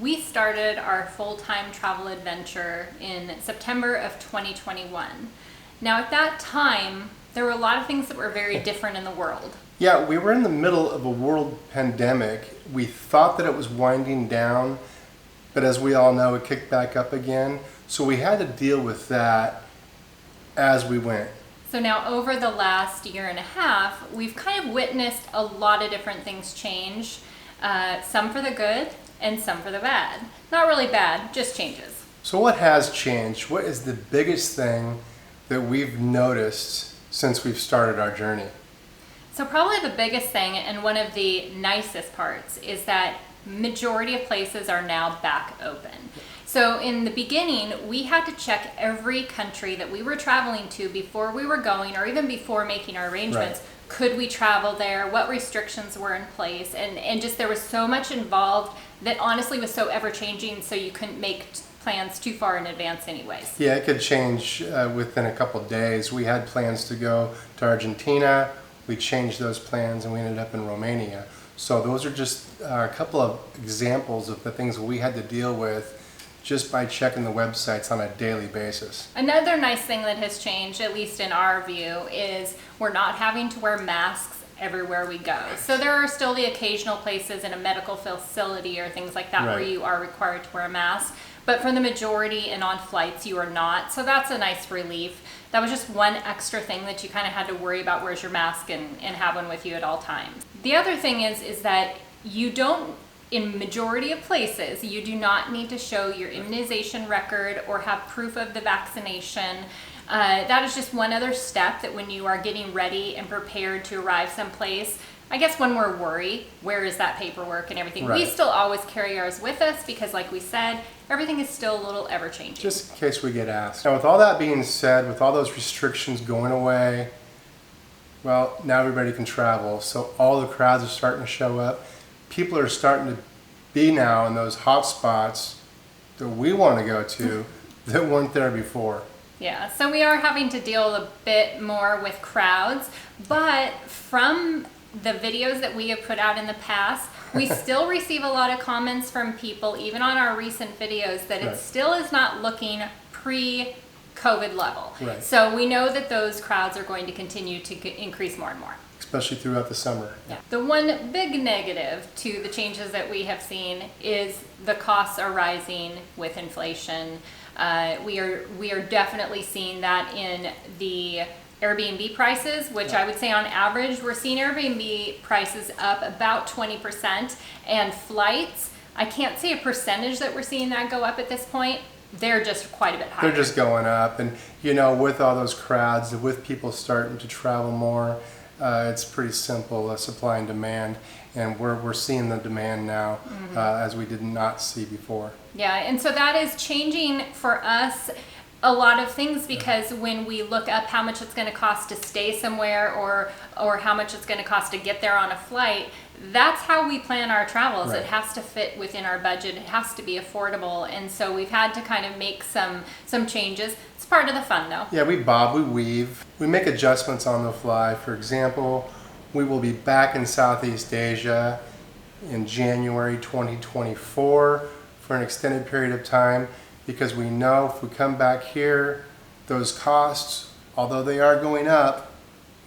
We started our full-time travel adventure in September of 2021. Now at that time, there were a lot of things that were very different in the world. Yeah, we were in the middle of a world pandemic. We thought that it was winding down, but as we all know, it kicked back up again. So we had to deal with that as we went. So now over the last year and a half, we've kind of witnessed a lot of different things change, some for the good and some for the bad. Not really bad, just changes. So what has changed? What is the biggest thing that we've noticed since we've started our journey? So probably the biggest thing and one of the nicest parts is that majority of places are now back open. So in the beginning, we had to check every country that we were traveling to before we were going, or even before making our arrangements. Right. Could we travel there? What restrictions were in place? And just there was so much involved that honestly was so ever-changing, so you couldn't make plans too far in advance anyways. Yeah, it could change within a couple of days. We had plans to go to Argentina. We changed those plans and we ended up in Romania. So those are just a couple of examples of the things we had to deal with just by checking the websites on a daily basis. Another nice thing that has changed, at least in our view, is we're not having to wear masks everywhere we go. So there are still the occasional places in a medical facility or things like that Right. where you are required to wear a mask. But for the majority and on flights, you are not. So that's a nice relief. That was just one extra thing that you kind of had to worry about, where's your mask, and have one with you at all times. The other thing is that you don't, in majority of places, you do not need to show your immunization record or have proof of the vaccination. That is just one other step that when you are getting ready and prepared to arrive someplace, I guess one more worry, where is that paperwork and everything? Right. We still always carry ours with us because like we said, everything is still a little ever-changing. Just in case we get asked. Now with all that being said, with all those restrictions going away, well, now everybody can travel. So all the crowds are starting to show up. People are starting to be now in those hot spots that we want to go to that weren't there before. Yeah, so we are having to deal a bit more with crowds, but from the videos that we have put out in the past, we still receive a lot of comments from people, even on our recent videos, that Right. it still is not looking pre-COVID level. Right. So we know that those crowds are going to continue to increase more and more. Especially throughout the summer. Yeah. The one big negative to the changes that we have seen is the costs are rising with inflation. We are definitely seeing that in the Airbnb prices, which I would say on average, we're seeing Airbnb prices up about 20%, and flights, I can't say a percentage that we're seeing that go up at this point. They're just quite a bit higher. They're just going up, and you know, with all those crowds, with people starting to travel more, it's pretty simple, supply and demand, and we're seeing the demand now as we did not see before. Yeah, and so that is changing for us a lot of things, because when we look up how much it's going to cost to stay somewhere or how much it's going to cost to get there on a flight, that's how we plan our travels. Right. It has to fit within our budget. It has to be affordable, and so we've had to kind of make some changes. It's part of the fun, though. Yeah, we bob, we weave, we make adjustments on the fly. For example, we will be back in Southeast Asia in January 2024 for an extended period of time, because we know if we come back here, those costs, although they are going up,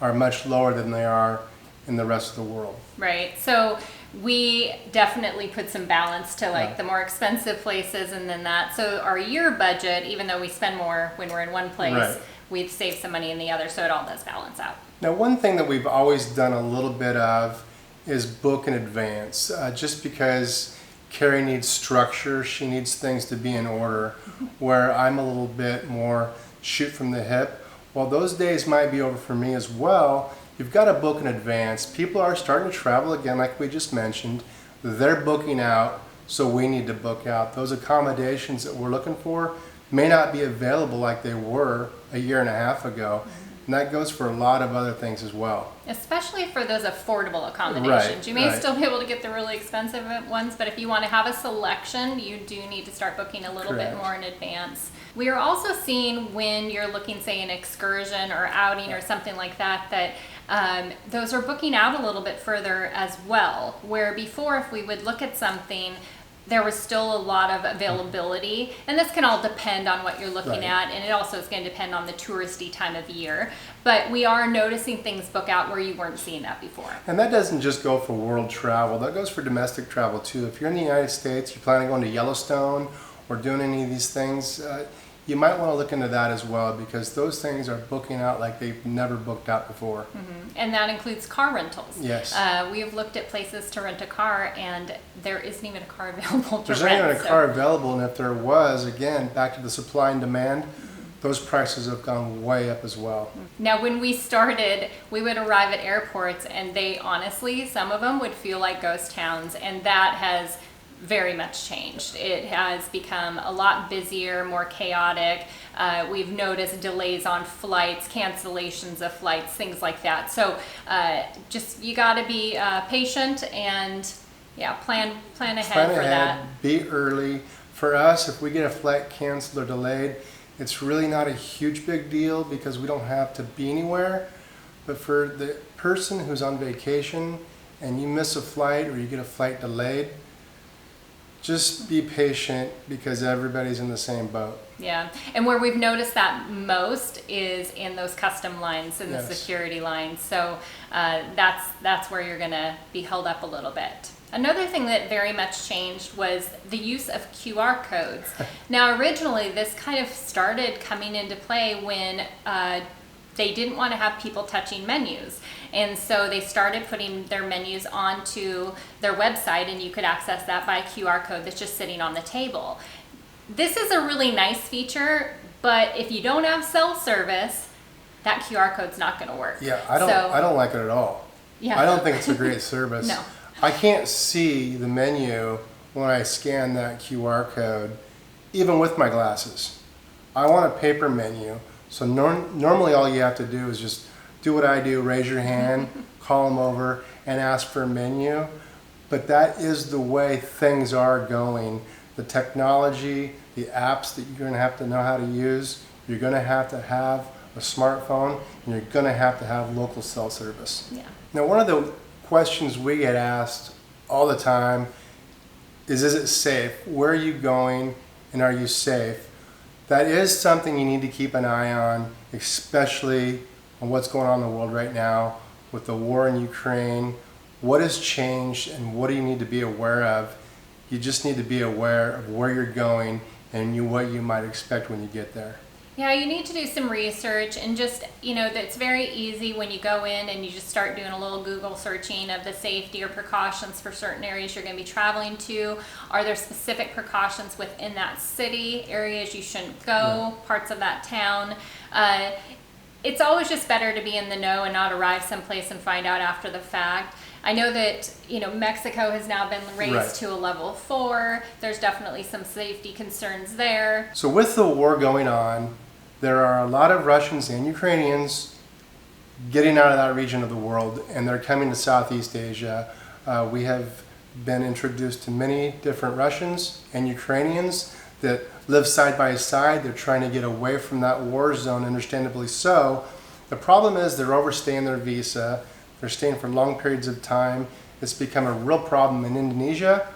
are much lower than they are in the rest of the world. Right. So we definitely put some balance to like the more expensive places and then that. So our year budget, even though we spend more when we're in one place, Right. we've saved some money in the other, so it all does balance out. Now, one thing that we've always done a little bit of is book in advance, just because Carrie needs structure, she needs things to be in order, where I'm a little bit more shoot from the hip. While those days might be over for me as well, you've got to book in advance. People are starting to travel again, like we just mentioned. They're booking out, so we need to book out. Those accommodations that we're looking for may not be available like they were a year and a half ago. And that goes for a lot of other things as well. Especially for those affordable accommodations. Right, You may right. still be able to get the really expensive ones, but if you want to have a selection, you do need to start booking a little bit Correct. more in advance. We are also seeing when you're looking, say, an excursion or outing or something like that, that those are booking out a little bit further as well. Where before, if we would look at something, there was still a lot of availability, and this can all depend on what you're looking at, and it also is going to depend on the touristy time of year, but we are noticing things book out where you weren't seeing that before. And that doesn't just go for world travel, that goes for domestic travel too. If you're in the United States, you're planning on going to Yellowstone or doing any of these things, you might want to look into that as well, because those things are booking out like they've never booked out before. And that includes car rentals. Yes. We have looked at places to rent a car, and there isn't even a car available to There's rent. not even a car available, and if there was, again, back to the supply and demand, those prices have gone way up as well. Now, when we started, we would arrive at airports, and they honestly, some of them would feel like ghost towns, and that has very much changed. It has become a lot busier, more chaotic. We've noticed delays on flights, cancellations of flights, things like that. So just, you got to be patient and plan ahead for that. Be early. For us, if we get a flight canceled or delayed, it's really not a huge big deal because we don't have to be anywhere. But for the person who's on vacation and you miss a flight or you get a flight delayed, just be patient because everybody's in the same boat. Yeah, and where we've noticed that most is in those custom lines and the security lines. So that's where you're going to be held up a little bit. Another thing that very much changed was the use of QR codes. Now, originally, this kind of started coming into play when they didn't want to have people touching menus. And so they started putting their menus onto their website, and you could access that by a QR code that's just sitting on the table. This is a really nice feature, but if you don't have cell service, that QR code's not going to work. Yeah, I don't like it at all. Yeah. I don't think it's a great service. No. I can't see the menu when I scan that QR code, even with my glasses. I want a paper menu. So normally all you have to do is just do what I do, raise your hand, call them over, and ask for a menu. But that is the way things are going. The technology, the apps that you're going to have to know how to use, you're going to have a smartphone, and you're going to have local cell service. Yeah. Now, one of the questions we get asked all the time is it safe? Where are you going, and are you safe? That is something you need to keep an eye on, especially on what's going on in the world right now with the war in Ukraine. What has changed and what do you need to be aware of? You just need to be aware of where you're going and what you might expect when you get there. Yeah, you need to do some research, and just, it's very easy when you go in and you just start doing a little Google searching of the safety or precautions for certain areas you're going to be traveling to. Are there specific precautions within that city, areas you shouldn't go, parts of that town? It's always just better to be in the know and not arrive someplace and find out after the fact. I know that, Mexico has now been raised to a level 4. There's definitely some safety concerns there. So with the war going on, there are a lot of Russians and Ukrainians getting out of that region of the world, and they're coming to Southeast Asia. We have been introduced to many different Russians and Ukrainians that live side by side. They're trying to get away from that war zone, understandably so. The problem is they're overstaying their visa. They're staying for long periods of time. It's become a real problem in Indonesia.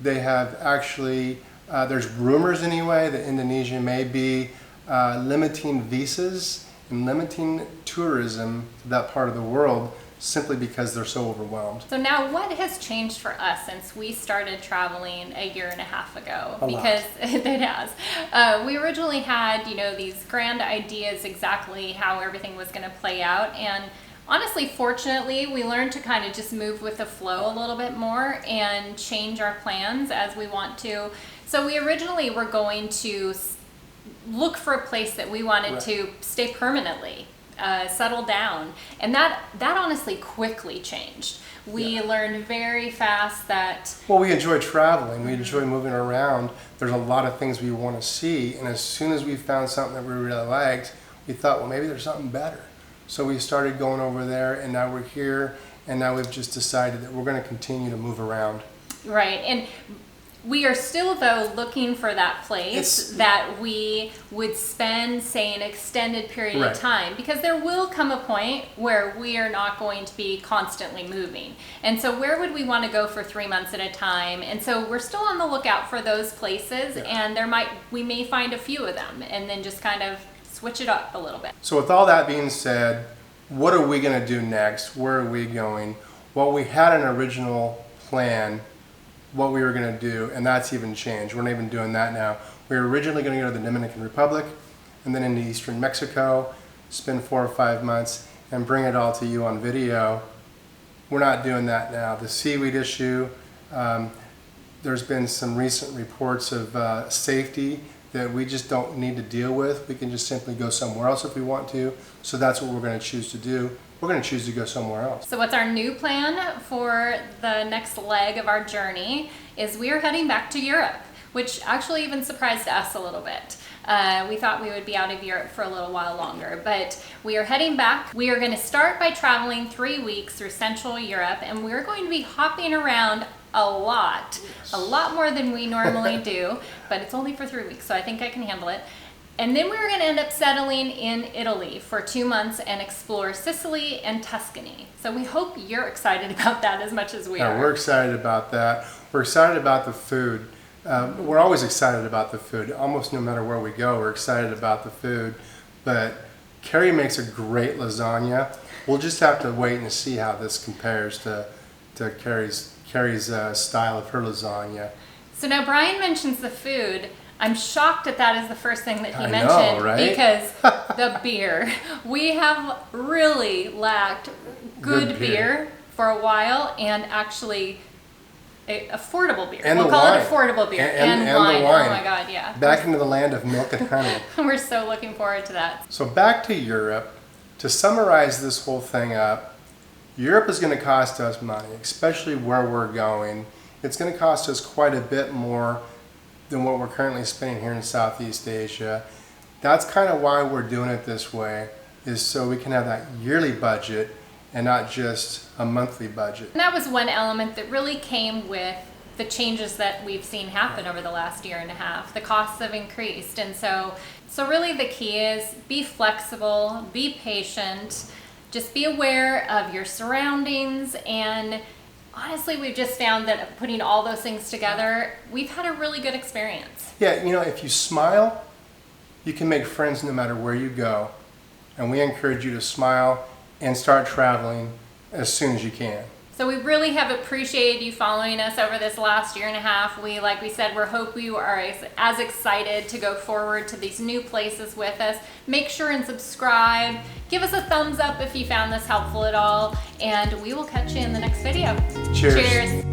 They have actually, there's rumors anyway, that Indonesia may be limiting visas and limiting tourism to that part of the world simply because they're so overwhelmed. So now, what has changed for us since we started traveling a year and a half ago? Because it has. We originally had, these grand ideas exactly how everything was going to play out, and honestly, fortunately, we learned to kind of just move with the flow a little bit more and change our plans as we want to. So we originally were going to look for a place that we wanted to stay permanently, settle down. And that honestly quickly changed. We learned very fast that... Well, we enjoy traveling. We enjoy moving around. There's a lot of things we want to see. And as soon as we found something that we really liked, we thought, well, maybe there's something better. So we started going over there, and now we're here, and now we've just decided that we're going to continue to move around. Right. And We are still, though, looking for that place It's- that we would spend, say, an extended period Right. of time, because there will come a point where we are not going to be constantly moving. And so where would we want to go for 3 months at a time? And so we're still on the lookout for those places, and we may find a few of them and then just kind of switch it up a little bit. So with all that being said, what are we going to do next? Where are we going? Well, we had an original plan what we were going to do, and that's even changed. We're not even doing that now. We were originally going to go to the Dominican Republic and then into eastern Mexico, spend 4 or 5 months and bring it all to you on video. We're not doing that now. The seaweed issue, there's been some recent reports of safety that we just don't need to deal with. We can just simply go somewhere else if we want to. So that's what we're going to choose to do. We're going to choose to go somewhere else. So what's our new plan for the next leg of our journey is we are heading back to Europe, which actually even surprised us a little bit. We thought we would be out of Europe for a little while longer, but we are heading back. We are going to start by traveling 3 weeks through Central Europe, and we're going to be hopping around a lot more than we normally do, but it's only for 3 weeks, so I think I can handle it. And then we're going to end up settling in Italy for 2 months and explore Sicily and Tuscany. So we hope you're excited about that as much as we are. We're excited about that. We're excited about the food. We're always excited about the food. Almost no matter where we go, we're excited about the food. But Carrie makes a great lasagna. We'll just have to wait and see how this compares to Carrie's style of her lasagna. So now Brian mentions the food. I'm shocked that is the first thing that he I mentioned, know, right? because the beer. We have really lacked good beer for a while, and actually affordable beer. And we'll the call wine. it affordable beer. And wine. the wine. Oh my God, yeah. Back into the land of milk and honey. We're so looking forward to that. So back to Europe. To summarize this whole thing up, Europe is going to cost us money, especially where we're going. It's going to cost us quite a bit more than what we're currently spending here in Southeast Asia. That's kind of why we're doing it this way, is so we can have that yearly budget and not just a monthly budget. And that was one element that really came with the changes that we've seen happen over the last year and a half. The costs have increased, and so really the key is be flexible, be patient, just be aware of your surroundings, and honestly, we've just found that putting all those things together, we've had a really good experience. Yeah, if you smile, you can make friends no matter where you go. And we encourage you to smile and start traveling as soon as you can. So we really have appreciated you following us over this last year and a half. Like we said, we hope you are as excited to go forward to these new places with us. Make sure and subscribe. Give us a thumbs up if you found this helpful at all. And we will catch you in the next video. Cheers. Cheers.